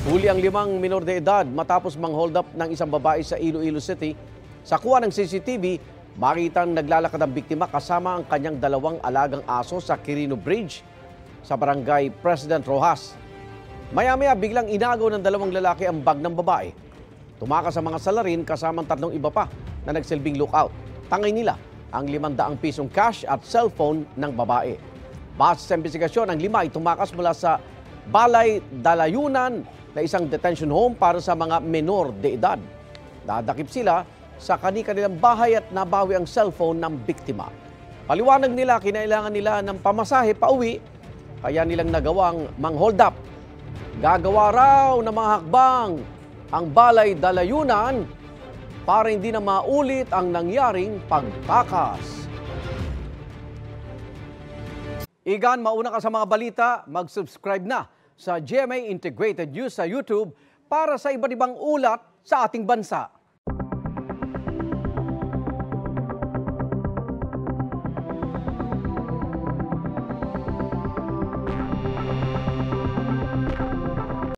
Huli ang 5 minor de edad matapos mang-hold up ng isang babae sa Iloilo City. Sa kuha ng CCTV, makitang naglalakad ang biktima kasama ang kanyang 2 alagang aso sa Quirino Bridge sa barangay President Rojas. Maya-maya biglang inagaw ng 2 lalaki ang bag ng babae. Tumakas sa mga salarin kasamang 3 iba pa na nagsilbing lookout. Tangay nila ang 500 pisong cash at cellphone ng babae. Base sa investigasyon, ang 5 ay tumakas mula sa Balay Dalayunan na isang detention home para sa mga menor de edad. Dadakip sila sa kanilang bahay at nabawi ang cellphone ng biktima. Paliwanag nila, kinailangan nila ng pamasahe pauwi, kaya nilang nagawang mang-hold up. Gagawa raw ng mga hakbang ang Balay Dalayunan para hindi na maulit ang nangyaring pagtakas. Igan, mauna ka sa mga balita, mag-subscribe na sa GMA Integrated News sa YouTube para sa iba't ibang ulat sa ating bansa.